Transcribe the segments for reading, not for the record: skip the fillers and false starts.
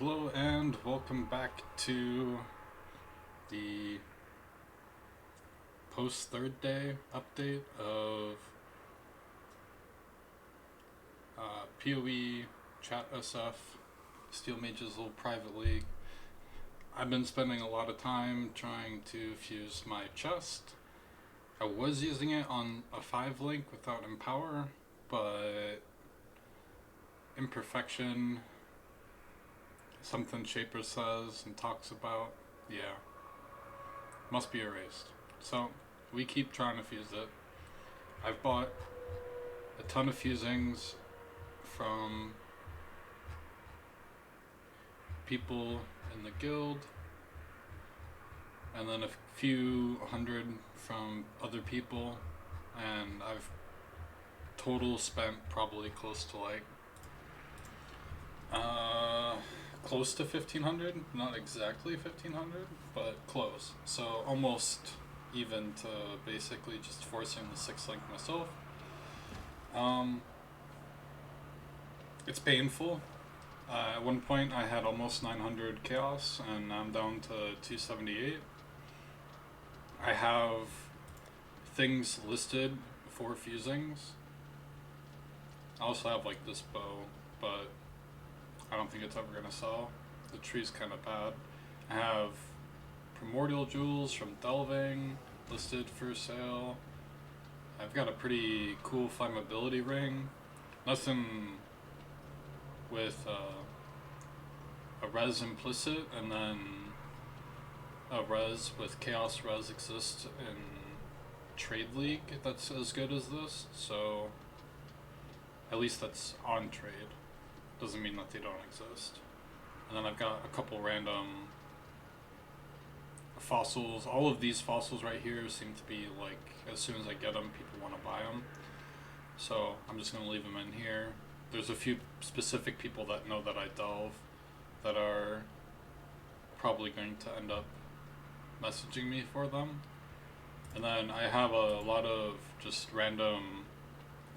Hello and welcome back to the post third day update of PoE Chat SF, Steelmage's little private league. I've been spending a lot of time trying to fuse my chest. I was using it on a 5 link without Empower, but imperfection, something Shaper says and talks about, yeah, must be erased. So we keep trying to fuse it. I've bought a ton of fusings from people in the guild, and then a few hundred from other people, and I've total spent probably close to close to 1500, not exactly 1500, but close. So almost even to basically just forcing the 6 link myself. It's painful. At one point I had almost 900 chaos and now I'm down to 278. I have things listed for fusings. I also have like this bow, but I don't think it's ever gonna sell. The tree's kind of bad. I have primordial jewels from delving listed for sale. I've got a pretty cool flammability ring. Nothing with a res implicit, and then a res with chaos res exists in trade league that's as good as this, so at least that's on trade. Doesn't mean that they don't exist. And then I've got a couple random fossils. All of these fossils right here seem to be like, as soon as I get them, people want to buy them. So I'm just going to leave them in here. There's a few specific people that know that I delve that are probably going to end up messaging me for them. And then I have a lot of just random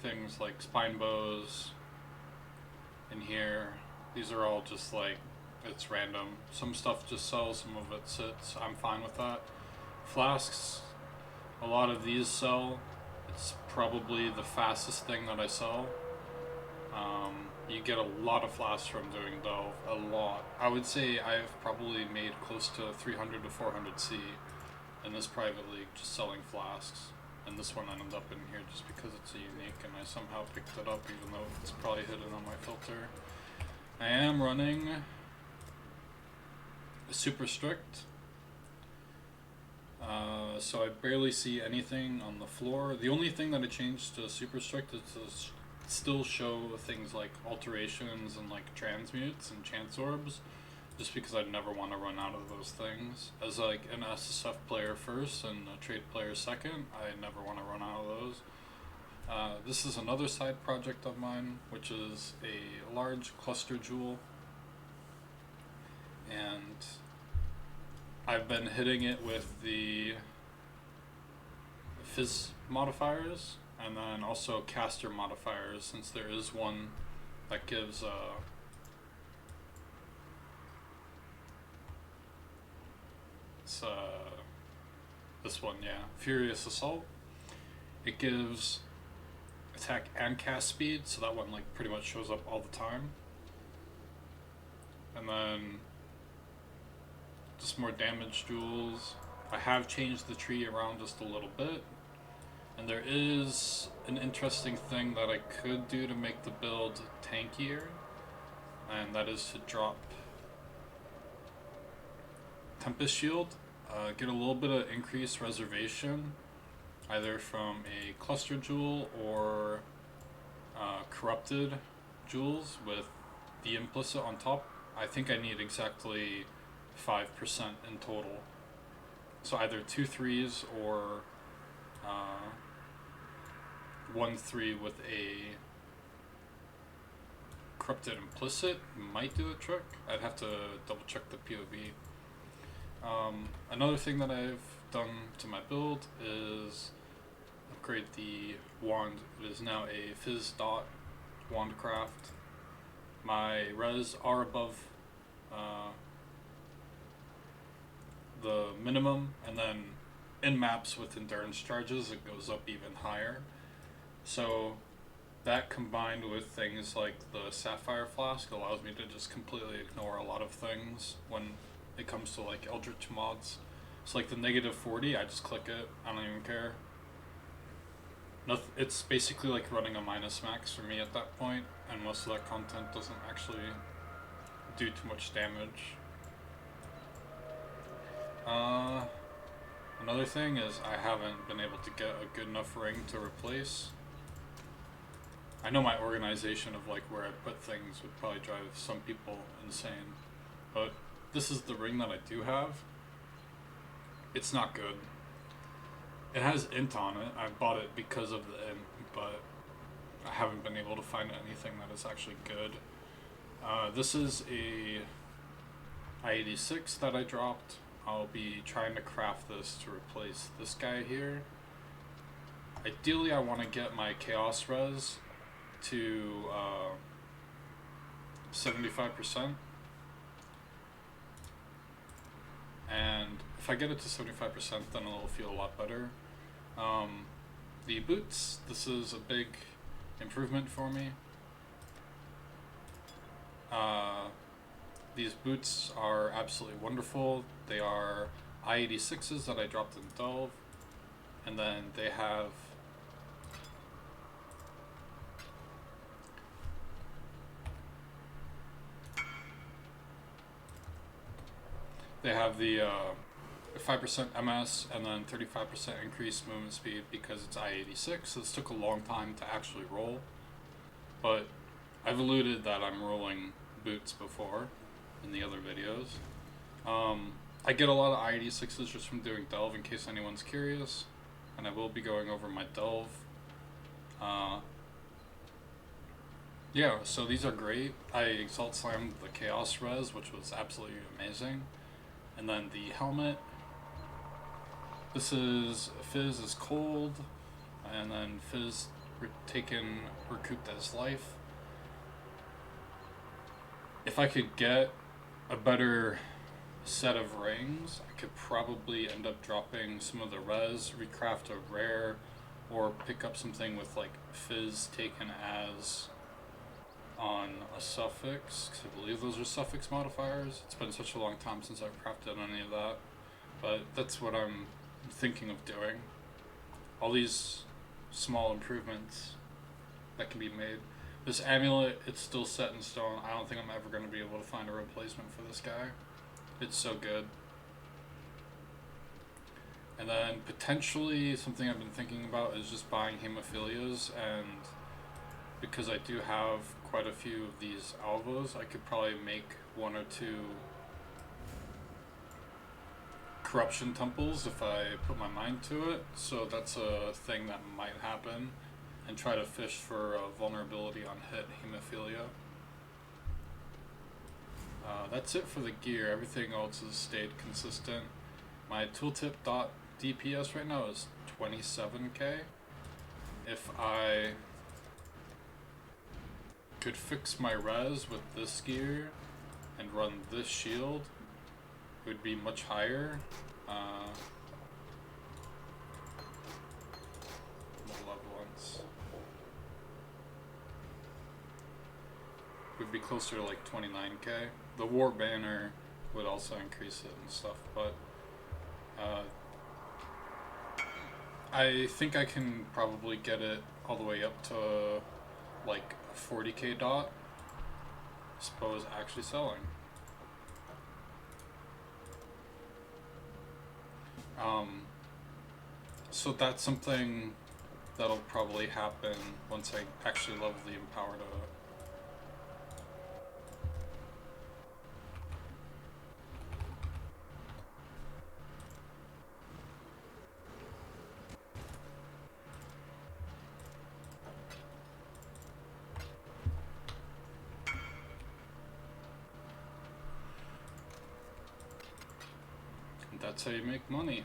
things like spine bows in here. These are all just like, it's random. Some stuff just sells, some of it sits. I'm fine with that. Flasks, a lot of these sell. It's probably the fastest thing that I sell. You get a lot of flasks from doing delve, a lot. I would say I've probably made close to 300 to 400 C in this private league just selling flasks. And this one ended up in here just because it's a unique and I somehow picked it up even though it's probably hidden on my filter. I am running super strict, so I barely see anything on the floor. The only thing that I changed to super strict is to still show things like alterations and like transmutes and chance orbs, just because I'd never want to run out of those things. As like an SSF player first and a trade player second, I never want to run out of those. This is another side project of mine, which is a large cluster jewel, and I've been hitting it with the fizz modifiers and then also caster modifiers, since there is one that gives this one, yeah, Furious Assault. It gives attack and cast speed, so that one like pretty much shows up all the time. And then just more damage jewels. I have changed the tree around just a little bit, and there is an interesting thing that I could do to make the build tankier, and that is to drop Tempest Shield, get a little bit of increased reservation, either from a cluster jewel or corrupted jewels with the implicit on top. I think I need exactly 5% in total. So either 2 3s or 1 3 with a corrupted implicit might do the trick. I'd have to double check the POV. Another thing that I've done to my build is upgrade the wand. It is now a Fizz Dot Wandcraft. My res are above the minimum, and then in maps with endurance charges it goes up even higher. So that combined with things like the Sapphire Flask allows me to just completely ignore a lot of things when it comes to like Eldritch mods. It's like the -40, I just click it, I don't even care. It's basically like running a minus max for me at that point, and most of that content doesn't actually do too much damage. Another thing is I haven't been able to get a good enough ring to replace. I know my organization of like where I put things would probably drive some people insane, but this is the ring that I do have. It's not good. It has int on it. I bought it because of the int, but I haven't been able to find anything that is actually good. This is a I-86 that I dropped. I'll be trying to craft this to replace this guy here. Ideally, I want to get my Chaos Res to 75%. And if I get it to 75%, then it'll feel a lot better. The boots, this is a big improvement for me. These boots are absolutely wonderful. They are I-86s that I dropped in Delve, and then they have the 5% MS and then 35% increased movement speed because it's I-86. This took a long time to actually roll, but I've alluded that I'm rolling boots before in the other videos. I get a lot of I-86s just from doing Delve, in case anyone's curious, and I will be going over my Delve. Yeah, so these are great. I Exalt Slammed the Chaos Res, which was absolutely amazing. And then the helmet. This is Fizz is cold, and then Fizz recouped as life. If I could get a better set of rings, I could probably end up dropping some of the res, recraft a rare, or pick up something with like Fizz taken as on a suffix, because I believe those are suffix modifiers. It's been such a long time since I've crafted any of that, but that's what I'm thinking of doing. All these small improvements that can be made. This amulet, it's still set in stone. I don't think I'm ever going to be able to find a replacement for this guy. It's so good. And then potentially something I've been thinking about is just buying hemophilias, and because I do have quite a few of these alvos, I could probably make 1 or 2 corruption temples if I put my mind to it. So that's a thing that might happen, and try to fish for a vulnerability on hit hemophilia. That's it for the gear. Everything else has stayed consistent. My tooltip DPS right now is 27k. If I could fix my res with this gear and run this shield, it would be much higher. Malevolence would be closer to like 29k. The war banner would also increase it and stuff, but I think I can probably get it all the way up to like 40k dot. Suppose actually selling. So that's something that'll probably happen once I actually level the Empower to that's how you make money.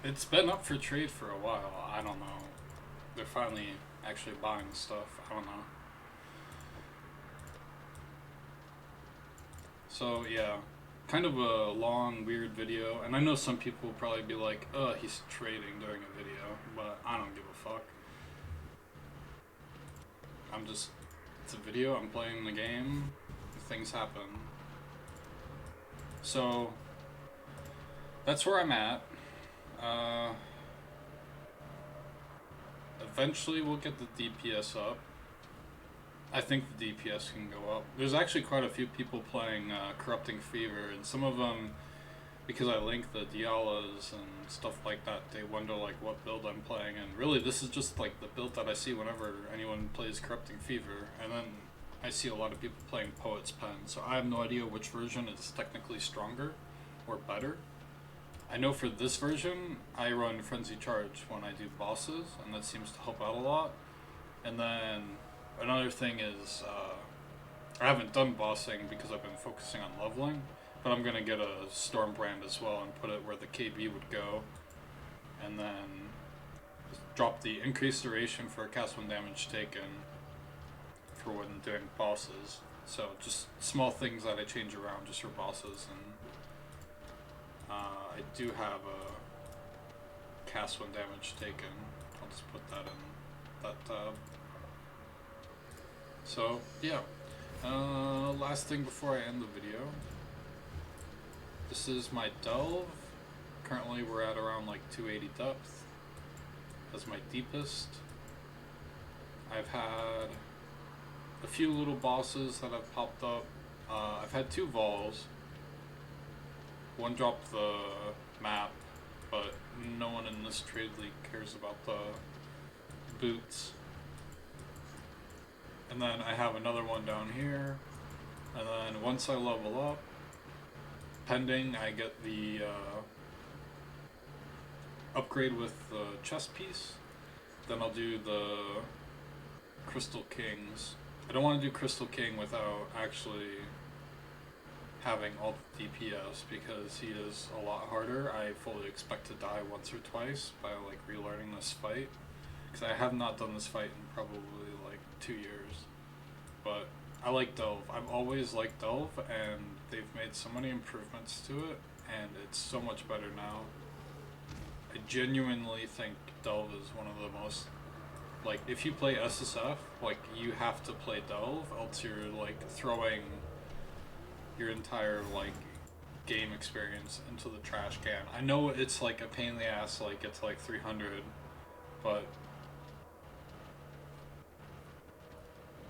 It's been up for trade for a while. I don't know. They're finally actually buying stuff. I don't know. So yeah, kind of a long, weird video. And I know some people will probably be like, he's trading during a video. But I don't give a fuck. It's a video, I'm playing the game. Things happen. So, that's where I'm at. Eventually we'll get the DPS up. I think the DPS can go up. There's actually quite a few people playing Corrupting Fever, and some of them, because I link the Dialas and stuff like that, they wonder like what build I'm playing, and really this is just like the build that I see whenever anyone plays Corrupting Fever, and then I see a lot of people playing Poet's Pen, so I have no idea which version is technically stronger or better. I know for this version, I run Frenzy Charge when I do bosses, and that seems to help out a lot. And then another thing is, I haven't done bossing because I've been focusing on leveling, but I'm going to get a Stormbrand as well and put it where the KB would go. And then drop the increased duration for cast when damage taken for when doing bosses. So just small things that I change around just for bosses. And I do have a cast when damage taken. I'll just put that in that tab. So yeah, last thing before I end the video. This is my delve. Currently we're at around like 280 depth. That's my deepest. I've had a few little bosses that have popped up. I've had 2 vols. One dropped the map, but no one in this trade league cares about the boots. And then I have another one down here. And then once I level up, pending I get the upgrade with the chest piece, then I'll do the Crystal Kings. I don't want to do Crystal King without actually having all the DPS because he is a lot harder. I fully expect to die once or twice by like relearning this fight, because I have not done this fight in probably like 2 years. But I like Delve. I've always liked Delve, and they've made so many improvements to it, and it's so much better now. I genuinely think Delve is one of the most, like, if you play SSF, like, you have to play Delve, else you're, like, throwing your entire, like, game experience into the trash can. I know it's, like, a pain in the ass, like, it's, like, 300, but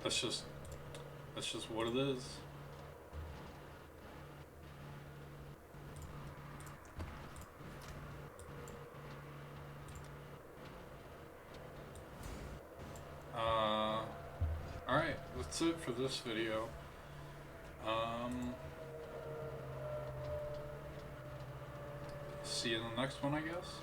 that's just what it is. Alright, that's it for this video. See you in the next one, I guess.